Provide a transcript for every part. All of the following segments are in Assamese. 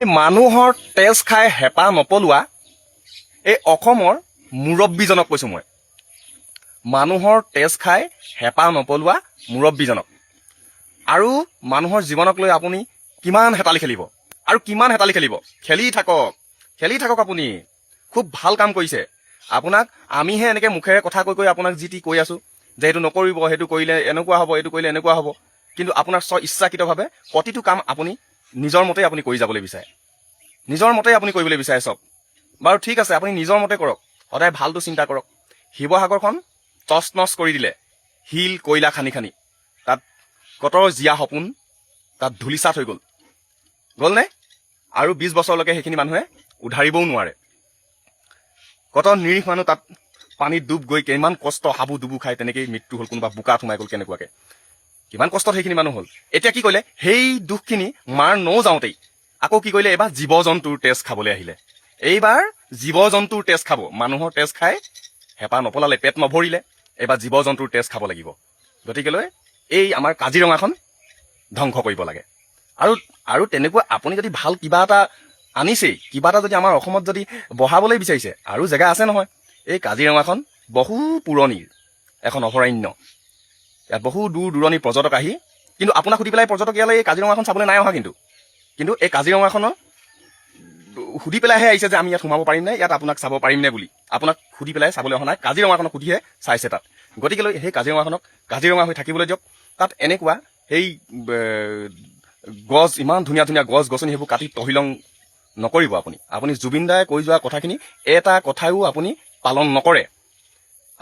মানুহৰ তেজ খাই হেঁপাহ নপলোৱা এই অসমৰ মুৰব্বীজনক কৈছোঁ মই। মানুহৰ তেজ খাই হেঁপাহ নপলোৱা মুৰব্বীজনক। আৰু মানুহৰ জীৱনক লৈ আপুনি কিমান হেতালি খেলিব আৰু কিমান হেতালি খেলিব? খেলি থাকক আপুনি। খুব ভাল কাম কৰিছে। আপোনাক আমিহে এনেকৈ মুখেৰে কথা কৈ আপোনাক যি টি কৈ আছোঁ যে এইটো নকৰিব, সেইটো কৰিলে এনেকুৱা হ'ব, এইটো কৰিলে এনেকুৱা হ'ব। কিন্তু আপোনাৰ ইচ্ছাকৃতভাৱে প্ৰতিটো কাম আপুনি নিজৰ মতে আপুনি কৰি যাবলৈ বিচাৰে। নিজৰ মতে আপুনি কৰিবলৈ বিচাৰে চব। বাৰু ঠিক আছে, আপুনি নিজৰ মতে কৰক, সদায় ভালটো চিন্তা কৰক। শিৱসাগৰখন টচ নচ কৰি দিলে, শিল কয়লা খানি খানি। তাত কত জীয়া সপোন তাত ধূলিচাত হৈ গ'লনে? আৰু 20 বছৰলৈকে সেইখিনি মানুহে উধাৰিবও নোৱাৰে। কত নিৰীহ মানুহ তাত পানীত ডুব গৈ কিমান কষ্ট, হাবু ডুবু খাই তেনেকেই মৃত্যু হ'ল। কোনোবা বোকাত সোমাই গ'ল কেনেকুৱাকে, কিমান কষ্টত সেইখিনি মানুহ হ'ল। এতিয়া কি কৰিলে, সেই দুখখিনি মাৰ যাওঁতেই আকৌ কি কৰিলে, এইবাৰ জীৱ জন্তুৰ তেজ খাবলৈ আহিলে। এইবাৰ জীৱ জন্তুৰ তেজ খাব। মানুহৰ তেজ খাই হেঁপাহ নপলালে, পেট নভৰিলে, এইবাৰ জীৱ জন্তুৰ তেজ খাব লাগিব। গতিকেলৈ এই আমাৰ কাজিৰঙাখন ধ্বংস কৰিব লাগে। আৰু তেনেকুৱা আপুনি যদি ভাল কিবা এটা আনিছেই, কিবা এটা যদি আমাৰ অসমত যদি বহাবলৈ বিচাৰিছে, আৰু জেগা আছে নহয়। এই কাজিৰঙাখন বহু পুৰণিৰ এখন অভয়াৰণ্য। ইয়াত বহু দূৰ দূৰণিৰ পৰ্যটক আহি, কিন্তু আপোনাক সুধি পেলাই পৰ্যটক ইয়ালৈ এই কাজিৰঙাখন চাবলৈ নাই অহা। কিন্তু এই কাজিৰঙাখনৰ সুধি পেলাইহে আহিছে যে আমি ইয়াত সোমাব পাৰিম নে, ইয়াত আপোনাক চাব পাৰিম নে বুলি। আপোনাক সুধি পেলাই চাবলৈ অহা নাই, কাজিৰঙাখনক সুধিহে চাইছে তাত। গতিকেলৈ সেই কাজিৰঙাখনক কাজিৰঙা হৈ থাকিবলৈ দিয়ক। তাত এনেকুৱা সেই গছ, ইমান ধুনীয়া ধুনীয়া গছ গছনি, সেইবোৰ কাটি তহিলং নকৰিব আপুনি। আপুনি জুবিন দাই কৈ যোৱা কথাখিনি এটা কথাও আপুনি পালন নকৰে।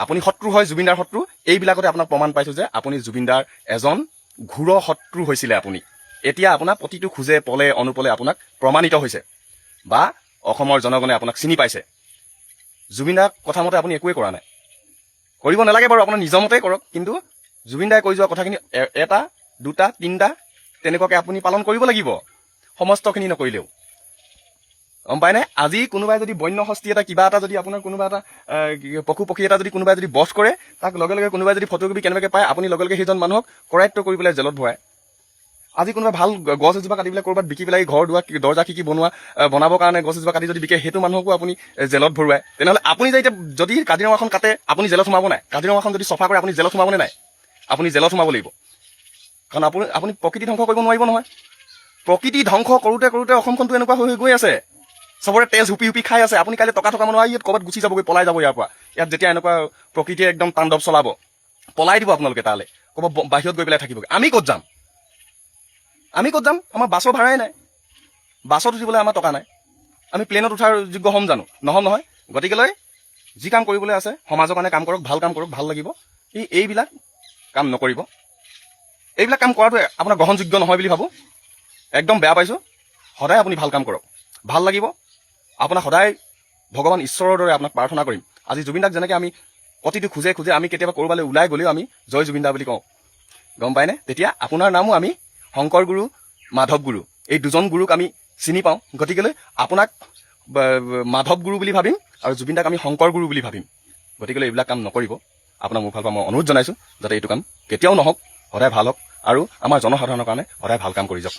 আপুনি শত্ৰু হয়, জুবিন দাৰ শত্ৰু। এইবিলাকতে আপোনাক প্ৰমাণ পাইছো যে আপুনি জুবিন দাৰ এজন ঘোৰ শত্ৰু হৈছিলে আপুনি। এতিয়া আপোনাৰ প্ৰতিটো খোজে পলে অনুপলে আপোনাক প্ৰমাণিত হৈছে, বা অসমৰ জনগণে আপোনাক চিনি পাইছে। জুবিন দাৰ কথা মতে আপুনি একোৱে কৰা নাই, কৰিব নালাগে বাৰু, আপোনাৰ নিজৰ মতেই কৰক। কিন্তু জুবিন দাই কৈ যোৱা কথাখিনি এটা দুটা তিনিটা তেনেকুৱাকে আপুনি পালন কৰিব লাগিব, সমস্তখিনি নকৰিলেও। গম পায়নে? আজি কোনোবাই যদি বন্য হস্তি এটা কিবা এটা যদি আপোনাৰ কোনোবা এটা পশু পক্ষী এটা যদি কোনোবাই যদি বধ কৰে, তাক লগে লগে কোনোবাই যদি ফটোকপি কেনেবাকৈ পায়, আপুনি লগে লগে সেইজন মানুহক কৰায়ত্ব কৰি পেলাই জেলত ভৰাই। আজি কোনোবা ভাল গছ এজোপা কাটি পেলাই ক'ৰবাত বিকি পেলাই ঘৰ দুৱাৰ দৰ্জা খিৰিকি বনাবৰ কাৰণে গছ এজোপা কাটি যদি বিকে, সেইটো মানুহকো আপুনি জেলত ভৰুৱায়। তেনেহ'লে আপুনি যে এতিয়া যদি কাজিৰঙাখন কাটে, আপুনি জেলত সোমাব নাই? কাজিৰঙাখন যদি চফা কৰে, আপুনি জেলত সোমাবনে নাই? আপুনি জেলত সোমাব লাগিব। কাৰণ আপুনি প্ৰকৃতি ধ্বংস কৰিব নোৱাৰিব নহয়। প্ৰকৃতি ধ্বংস কৰোঁতে কৰোঁতে অসমখনতো এনেকুৱা হৈ গৈ আছে। চবৰে তেজ হুপি হুপি খাই আছে। আপুনি কাইলৈ টকা মানুহ আহি ইয়াত ক'ৰবাত গুচি যাবগৈ, পলাই যাব ইয়াৰ পৰা। ইয়াত যেতিয়া এনেকুৱা প্ৰকৃতিয়ে একদম তাণ্ডৱ চলাব, পলাই দিব আপোনালোকে তালৈ, ক'ৰবাত বাহিৰত গৈ পেলাই থাকিবগৈ। আমি ক'ত যাম? আমাৰ বাছৰ ভাড়াই নাই, বাছত উঠিবলৈ আমাৰ টকা নাই। আমি প্লেনত উঠাৰ যোগ্য হ'ম জানো? নহ'ম নহয়। গতিকেলৈ যি কাম কৰিবলৈ আছে সমাজৰ কাৰণে কাম কৰক, ভাল কাম কৰক, ভাল লাগিব। এইবিলাক কাম নকৰিব। এইবিলাক কাম কৰাটো আপোনাৰ গ্ৰহণযোগ্য নহয় বুলি ভাবোঁ। একদম বেয়া পাইছোঁ। সদায় আপুনি ভাল কাম কৰক, ভাল লাগিব। আপোনাক সদায় ভগৱান ঈশ্বৰৰ দৰে আপোনাক প্ৰাৰ্থনা কৰিম। আজি জুবিন দাক যেনেকৈ আমি প্ৰতিটো খোজে খোজে আমি কেতিয়াবা ক'ৰবালৈ ওলাই গ'লেও আমি জয় জুবিন দা বুলি কওঁ, গম পায়নে? তেতিয়া আপোনাৰ নামো আমি শংকৰ গুৰু, মাধৱ গুৰু, এই দুজন গুৰুক আমি চিনি পাওঁ। গতিকেলৈ আপোনাক মাধৱ গুৰু বুলি ভাবিম আৰু জুবিন দাক আমি শংকৰ গুৰু বুলি ভাবিম। গতিকেলৈ এইবিলাক কাম নকৰিব। আপোনাক মোৰ ফালৰ পৰা মই অনুৰোধ জনাইছোঁ যাতে এইটো কাম কেতিয়াও নহওক, সদায় ভাল হওক, আৰু আমাৰ জনসাধাৰণৰ কাৰণে সদায় ভাল কাম কৰি যাওক।